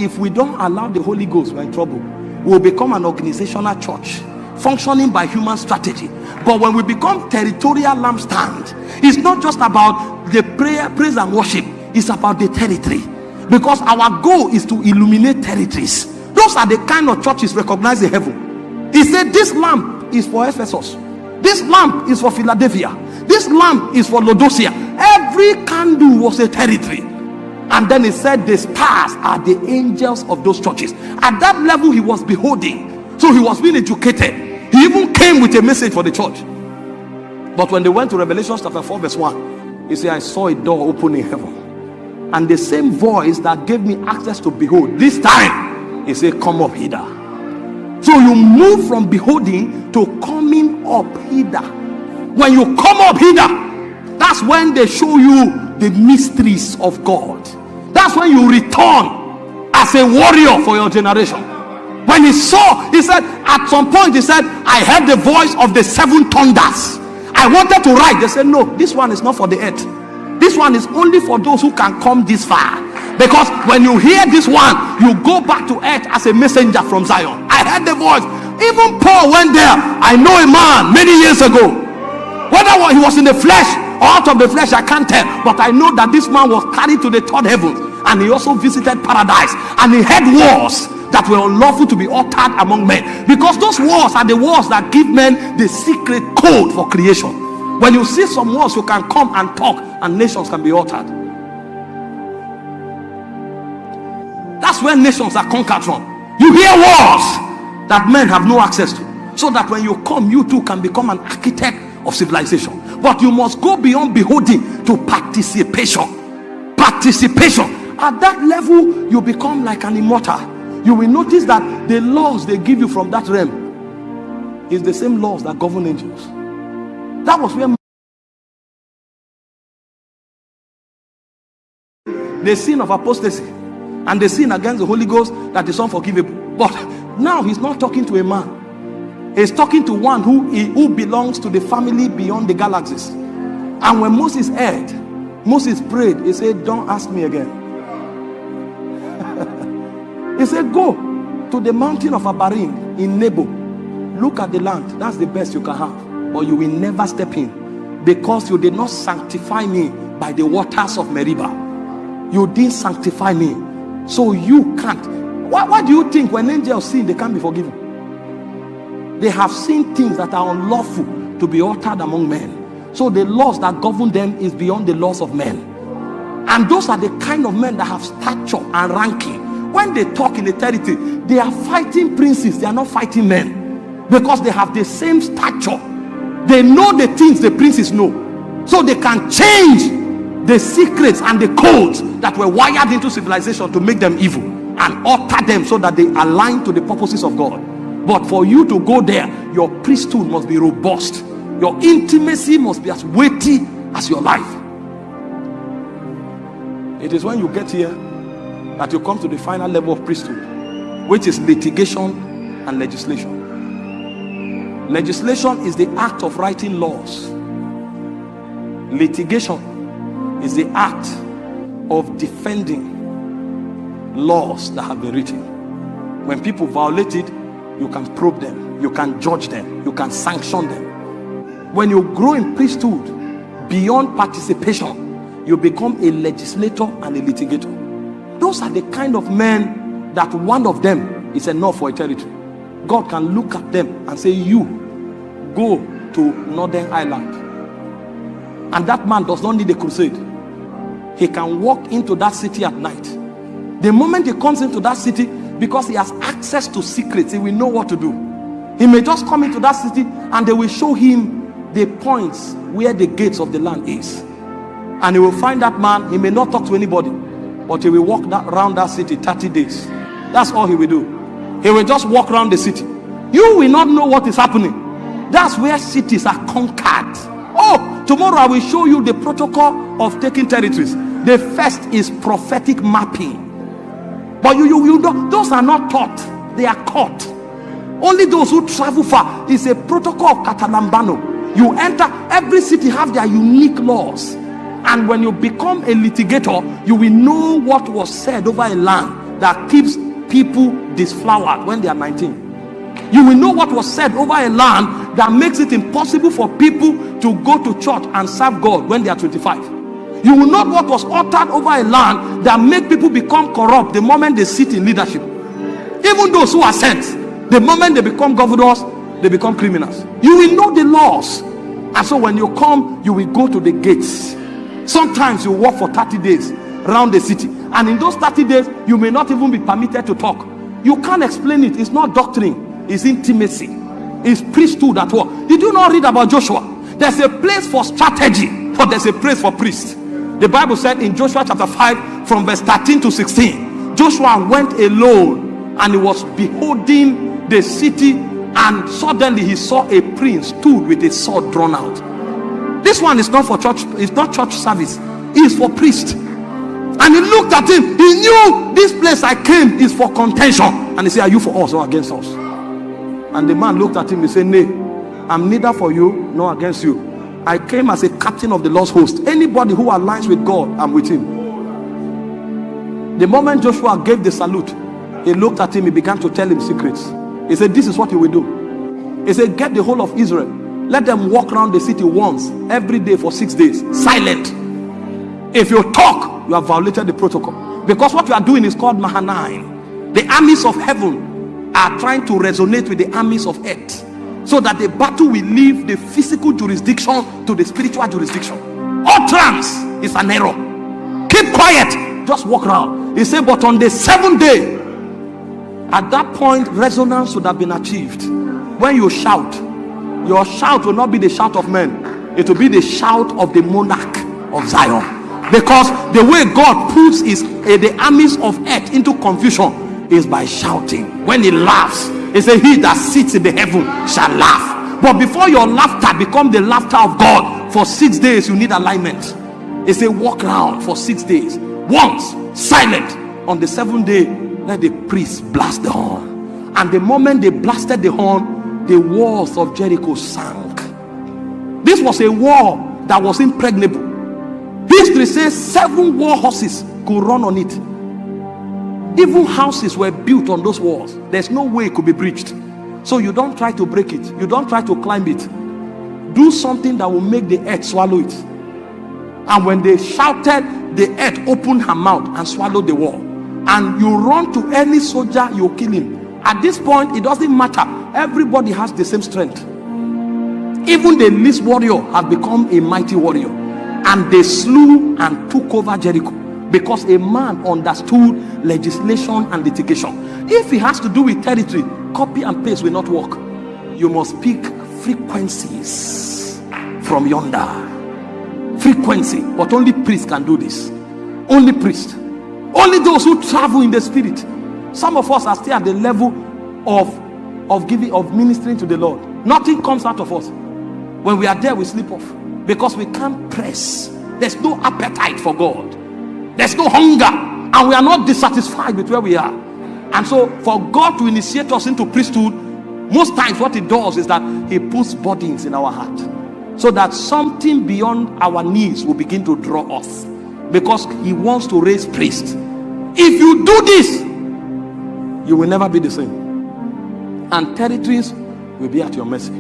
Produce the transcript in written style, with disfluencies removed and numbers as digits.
if we don't allow the Holy Ghost, we're in trouble. We'll become an organizational church functioning by human strategy. But when we become territorial lampstand, it's not just about the prayer, praise and worship. It's about the territory, because our goal is to illuminate territories. Those are the kind of churches recognized in heaven. He said this lamp is for Ephesus, this lamp is for Philadelphia, this lamp is for Laodicea. Every candle was a territory. And then he said the stars are the angels of those churches. At that level he was beholding, so he was being educated. He even came with a message for the church. But when they went to Revelation chapter 4 verse 1, he said, I saw a door open in heaven, and the same voice that gave me access to behold, this time he said, come up hither. So you move from beholding to coming up hither. When you come up hither, that's when they show you the mysteries of God. That's when you return as a warrior for your generation. When he saw, he said, at some point he said, I heard the voice of the seven thunders. I wanted to write. They said, no, this one is not for the earth. This one is only for those who can come this far. Because when you hear this one, you go back to earth as a messenger from Zion. I heard the voice. Even Paul went there. I know a man many years ago. Whether he was in the flesh or out of the flesh, I can't tell. But I know that this man was carried to the third heaven, and he also visited paradise, and he heard wars that were unlawful to be uttered among men, because those wars are the wars that give men the secret code for creation. When you see some wars, you can come and talk and nations can be altered. That's where nations are conquered from. You hear wars that men have no access to, so that when you come, you too can become an architect of civilization. But you must go beyond beholding to participation. At that level, you become like an immortal. You will notice that the laws they give you from that realm is the same laws that govern angels. That was where the sin of apostasy and the sin against the Holy Ghost that is unforgivable. But now he's not talking to a man. He's talking to one who belongs to the family beyond the galaxies. And when Moses heard, Moses prayed. He said, don't ask me again. He said, go to the mountain of Abarim in Nebo. Look at the land. That's the best you can have. But you will never step in, because you did not sanctify me by the waters of Meribah. You didn't sanctify me, so you can't. Why do you think when angels sin, they can't be forgiven? They have seen things that are unlawful to be uttered among men. So the laws that govern them is beyond the laws of men. And those are the kind of men that have stature and ranking. When they talk in the territory, they are fighting princes. They are not fighting men, because they have the same stature. They know the things the princes know, so they can change the secrets and the codes that were wired into civilization to make them evil, and alter them so that they align to the purposes of God. But for you to go there, your priesthood must be robust. Your intimacy must be as weighty as your life. It is when you get here that you come to the final level of priesthood, which is litigation and legislation. Legislation is the act of writing laws. Litigation is the act of defending laws that have been written. When people violate it, you can probe them, you can judge them, you can sanction them. When you grow in priesthood beyond participation, you become a legislator and a litigator. Those are the kind of men that one of them is enough for a territory. God can look at them and say, you go to Northern Ireland. And that man does not need a crusade. He can walk into that city at night. The moment he comes into that city, because he has access to secrets, he will know what to do. He may just come into that city and they will show him the points where the gates of the land is. And he will find that man. He may not talk to anybody, but he will walk around that city 30 days. That's all he will do. He will just walk around the city. You will not know what is happening. That's where cities are conquered. Oh, tomorrow I will show you the protocol of taking territories. The first is prophetic mapping. But you know, those are not taught. They are caught. Only those who travel far. Is a protocol of Catalambano. You enter, every city have their unique laws. And when you become a litigator, you will know what was said over a land that keeps people disflowered when they are 19. You will know what was said over a land that makes it impossible for people to go to church and serve God when they are 25. You will know what was uttered over a land that make people become corrupt the moment they sit in leadership. Even those who are sent, the moment they become governors, they become criminals. You will know the laws. And so when you come, you will go to the gates. Sometimes you walk for 30 days around the city, and in those 30 days you may not even be permitted to talk. You can't explain it. It's not doctrine, it's intimacy, it's priesthood at work. Did you not read about Joshua? There's a place for strategy, but there's a place for priest. The Bible said in Joshua chapter 5 from verse 13 to 16, Joshua went alone and he was beholding the city, and suddenly he saw a prince stood with a sword drawn out. This one is not for church, it's not church service, it's for priest. And he looked at him. He knew this place I came is for contention. And he said, are you for us or against us? And the man looked at him and said, nay, I'm neither for you nor against you. I came as a captain of the Lord's host. Anybody who aligns with God, I'm with him. The moment Joshua gave the salute, he looked at him. He began to tell him secrets. He said, this is what you will do. He said, get the whole of Israel, let them walk around the city once every day for 6 days, silent. If you talk, you have violated the protocol, because what you are doing is called Mahanaim. The armies of heaven are trying to resonate with the armies of earth, so that the battle will leave the physical jurisdiction to the spiritual jurisdiction. Utterance is an error. Keep quiet, just walk around. He said, but on the 7th day, at that point, resonance would have been achieved. When you shout, your shout will not be the shout of men, it will be the shout of the monarch of Zion. Because the way God puts the armies of earth into confusion is by shouting. When he laughs, he says, he that sits in the heaven shall laugh. But before your laughter becomes the laughter of God, for 6 days you need alignment. He said, walk around for 6 days, once, silent. On the 7th day, let the priests blast the horn. And the moment they blasted the horn, the walls of Jericho sank. This was a wall that was impregnable. History says 7 war horses could run on it. Even houses were built on those walls. There's no way it could be breached. So you don't try to break it. You don't try to climb it. Do something that will make the earth swallow it. And when they shouted, the earth opened her mouth and swallowed the wall. And you run to any soldier, you kill him. At this point, it doesn't matter. Everybody has the same strength. Even the least warrior has become a mighty warrior. And they slew and took over Jericho, because a man understood legislation and litigation. If it has to do with territory, copy and paste will not work. You must pick frequencies from yonder. Frequency. But only priests can do this. Only priests. Only those who travel in the spirit. Some of us are still at the level of giving, of ministering to the Lord. Nothing comes out of us. When we are there, we sleep off, because we can't press. There's no appetite for God. There's no hunger, and we are not dissatisfied with where we are. And so for God to initiate us into priesthood, most times what he does is that he puts burdens in our heart, so that something beyond our needs will begin to draw us, because he wants to raise priests. If you do this, you will never be the same, and territories will be at your mercy.